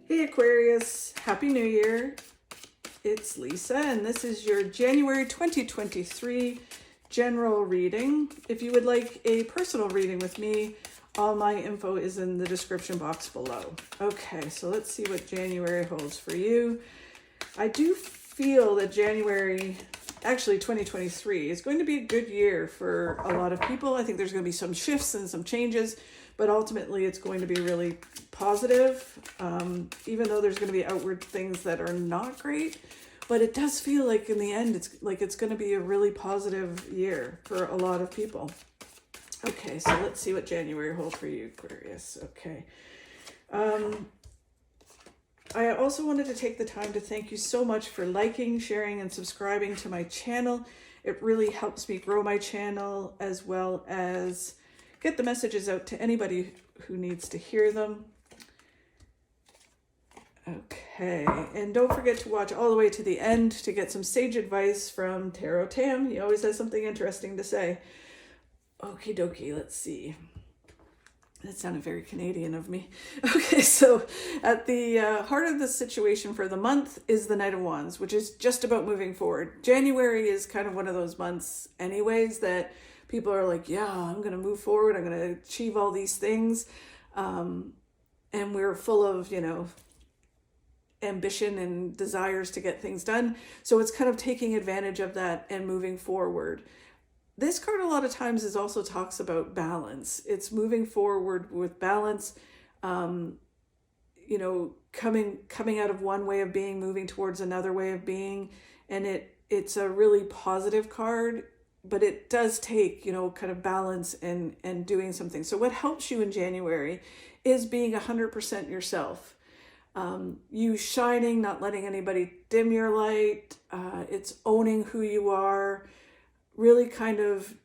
Hey Aquarius, Happy New Year. It's Lisa and this is your January 2023 general reading. If you would like a personal reading with me, all my info is in the description box below. Okay, so let's see what January holds for you. I do feel that January, actually 2023, is going to be a good year for a lot of people. I think there's going to be some shifts and some changes, but ultimately it's going to be really positive, even though there's going to be outward things that are not great. But it does feel like in the end, it's going to be a really positive year for a lot of people. Okay, so let's see what January holds for you, Aquarius. Okay. I also wanted to take the time to thank you so much for liking, sharing, and subscribing to my channel. It really helps me grow my channel as well as get the messages out to anybody who needs to hear them. Okay, and don't forget to watch all the way to the end to get some sage advice from Tarot Tam. He always has something interesting to say. Okie dokie, let's see. That sounded very Canadian of me. Okay, so at the heart of the situation for the month is the Knight of Wands, which is just about moving forward. January is kind of one of those months anyways that people are like, yeah, I'm going to move forward. I'm going to achieve all these things. And we're full of, ambition and desires to get things done. So it's kind of taking advantage of that and moving forward. This card a lot of times also talks about balance. It's moving forward with balance, coming out of one way of being, moving towards another way of being. And it's a really positive card, but it does take, kind of balance and doing something. So what helps you in January is being 100% yourself. You shining, not letting anybody dim your light. It's owning who you are, really kind of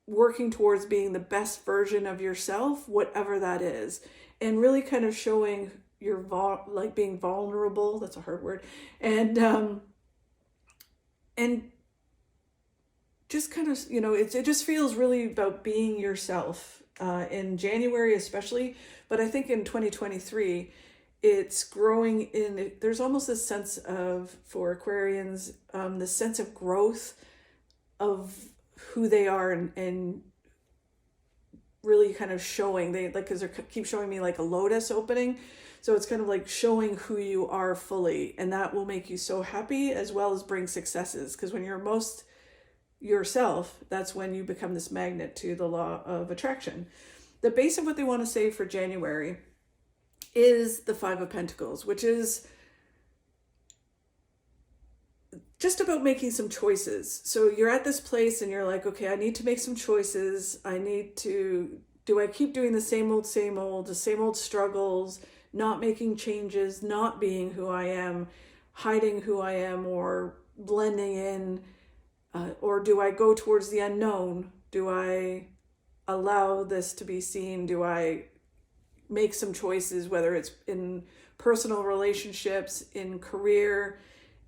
working towards being the best version of yourself, whatever that is, and really kind of showing your being vulnerable. That's a hard word. And just kind of, it just feels really about being yourself in January especially, but I think in 2023, it's growing there's almost this sense of, for Aquarians, this sense of growth of who they are and really kind of showing, because they keep showing me like a lotus opening. So it's kind of like showing who you are fully, and that will make you so happy as well as bring successes. Because when you're most yourself, that's when you become this magnet to the law of attraction. The base of what they want to say for January is the Five of Pentacles, which is just about making some choices. So you're at this place and you're like, okay, I need to make some choices. Do I keep doing the same old, the same old struggles, not making changes, not being who I am, hiding who I am, or blending in, or do I go towards the unknown? Do I allow this to be seen? Do I make some choices, whether it's in personal relationships, in career,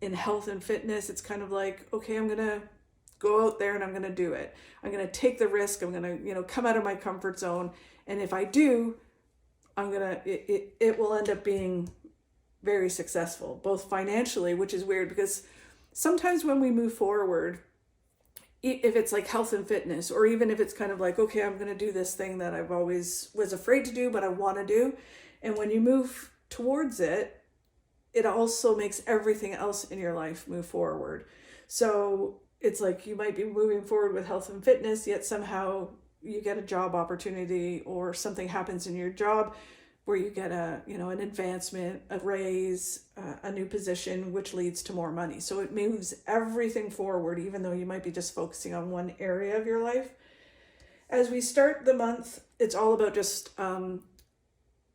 in health and fitness? It's kind of like, okay, I'm going to go out there and I'm going to do it. I'm going to take the risk. I'm going to, come out of my comfort zone. And if I do, it will end up being very successful, both financially, which is weird because sometimes when we move forward, if it's like health and fitness, or even if it's kind of like, okay, I'm going to do this thing that I've always was afraid to do, but I want to do. And when you move towards it, it also makes everything else in your life move forward. So it's like you might be moving forward with health and fitness, yet somehow you get a job opportunity or something happens in your job where you get an advancement, a raise, a new position, which leads to more money. So it moves everything forward, even though you might be just focusing on one area of your life. As we start the month, it's all about just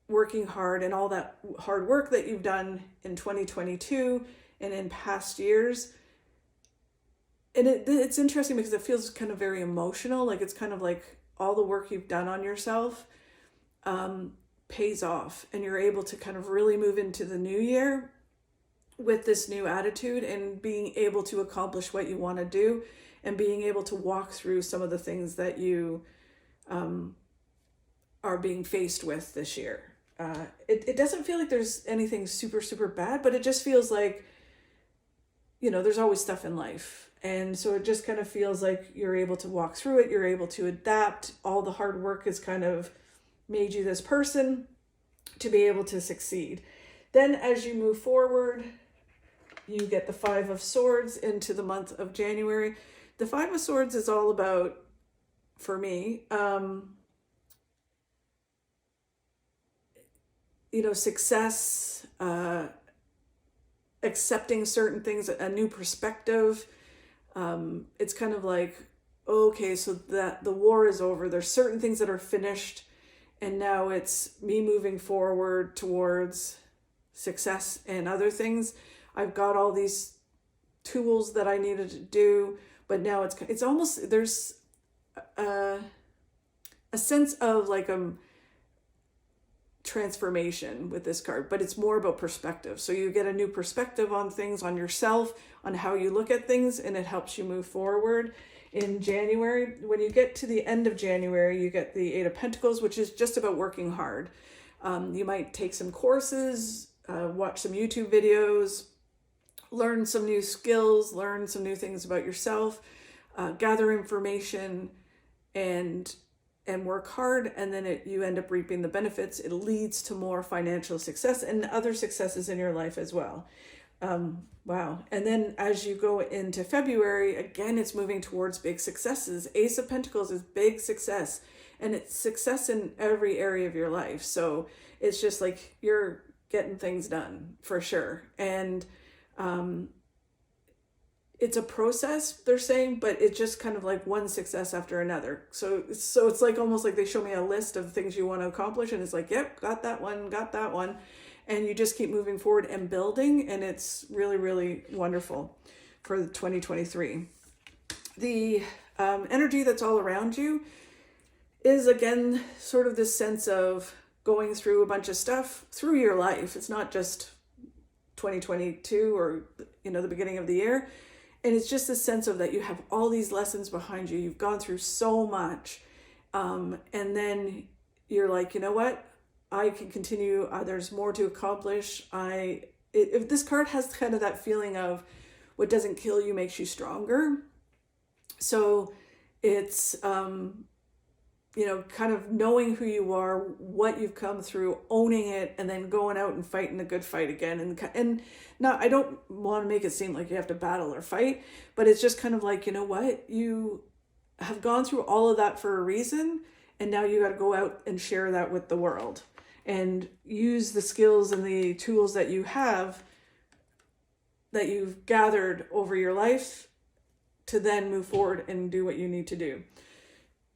working hard and all that hard work that you've done in 2022 and in past years. And it's interesting because it feels kind of very emotional. Like it's kind of like all the work you've done on yourself pays off, and you're able to kind of really move into the new year with this new attitude and being able to accomplish what you want to do and being able to walk through some of the things that you are being faced with this year. it doesn't feel like there's anything super, super bad, but it just feels like, there's always stuff in life. And so it just kind of feels like you're able to walk through it. You're able to adapt. All the hard work has kind of made you this person to be able to succeed. Then as you move forward, you get the Five of Swords into the month of January. The Five of Swords is all about, for me, success, accepting certain things, a new perspective. It's kind of like, okay, so that the war is over. There's certain things that are finished, and now it's me moving forward towards success and other things. I've got all these tools that I needed to do, but now it's almost, there's a sense of like transformation with this card, but it's more about perspective. So you get a new perspective on things, on yourself, on how you look at things, and it helps you move forward. In January, when you get to the end of January, you get the Eight of Pentacles, which is just about working hard. You might take some courses, watch some YouTube videos, learn some new skills, learn some new things about yourself, gather information, and work hard, and then you end up reaping the benefits. It leads to more financial success and other successes in your life as well. Wow. And then as you go into February, again, it's moving towards big successes. Ace of Pentacles is big success, and it's success in every area of your life. So it's just like you're getting things done for sure. And it's a process, they're saying, but it's just kind of like one success after another. So it's like almost like they show me a list of things you want to accomplish, and it's like, yep, got that one. And you just keep moving forward and building, and it's really, really wonderful for 2023. The energy that's all around you is, again, sort of this sense of going through a bunch of stuff through your life. It's not just 2022 or, the beginning of the year. And it's just a sense of that you have all these lessons behind you. You've gone through so much. And then you're like, you know what? I can continue. There's more to accomplish. If this card has kind of that feeling of what doesn't kill you makes you stronger. So it's, kind of knowing who you are, what you've come through, owning it, and then going out and fighting a good fight again. And not, I don't want to make it seem like you have to battle or fight, but it's just kind of like, you know what? You have gone through all of that for a reason, and now you got to go out and share that with the world and use the skills and the tools that you have, that you've gathered over your life, to then move forward and do what you need to do.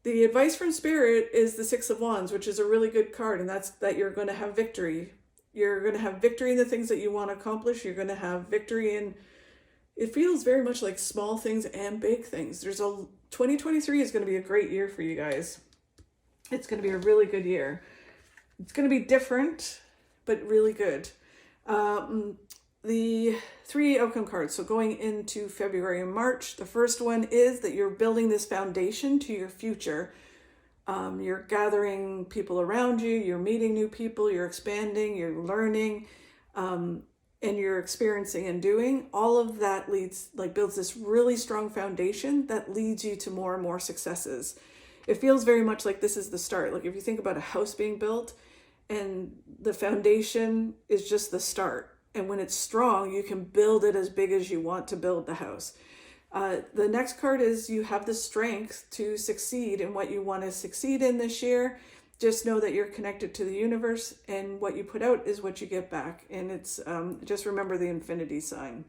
The advice from Spirit is the Six of Wands, which is a really good card, and that's that you're going to have victory. You're going to have victory in the things that you want to accomplish. You're going to have victory in, it feels very much like small things and big things. 2023 is going to be a great year for you guys. It's going to be a really good year. It's going to be different, but really good. The three outcome cards. So going into February and March, the first one is that you're building this foundation to your future. You're gathering people around you, you're meeting new people, you're expanding, you're learning, and you're experiencing and doing. All of that builds this really strong foundation that leads you to more and more successes. It feels very much like this is the start. Like if you think about a house being built, and the foundation is just the start. And when it's strong, you can build it as big as you want to build the house. The next card is you have the strength to succeed in what you want to succeed in this year. Just know that you're connected to the universe, and what you put out is what you get back. And it's just remember the infinity sign.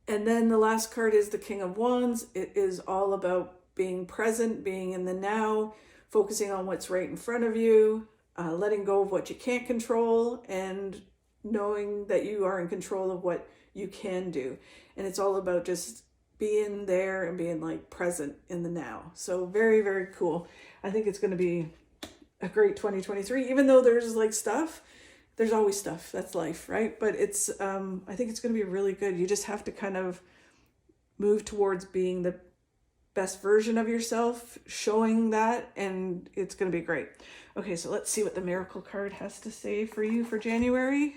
And then the last card is the King of Wands. It is all about being present, being in the now, focusing on what's right in front of you, letting go of what you can't control, and knowing that you are in control of what you can do. And it's all about just being there and being like present in the now. So very, very cool. I think it's going to be a great 2023, even though there's like stuff, there's always stuff. That's life, right? But it's, I think it's going to be really good. You just have to kind of move towards being best version of yourself, showing that, and it's going to be great. Okay, so let's see what the miracle card has to say for you for January.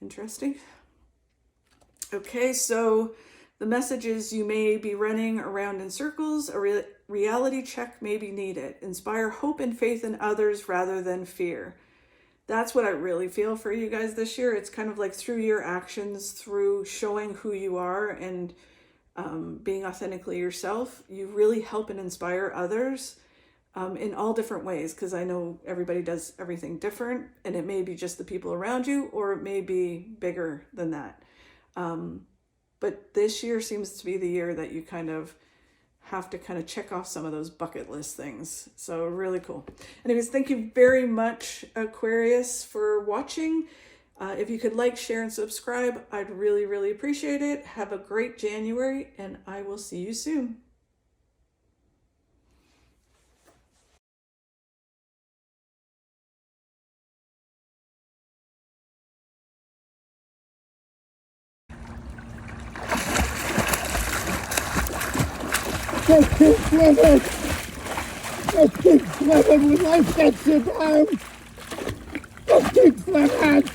Interesting. Okay, so the message is you may be running around in circles. A reality check may be needed. Inspire hope and faith in others rather than fear. That's what I really feel for you guys this year. It's kind of like through your actions, through showing who you are and being authentically yourself, you really help and inspire others in all different ways, because I know everybody does everything different, and it may be just the people around you, or it may be bigger than that. But this year seems to be the year that you kind of have to kind of check off some of those bucket list things. So really cool. Anyways, thank you very much, Aquarius, for watching. If you could like, share, and subscribe, I'd really, really appreciate it. Have a great January, and I will see you soon. Just keep swimming. Just keep swimming when life gets you down. Just keep swimming.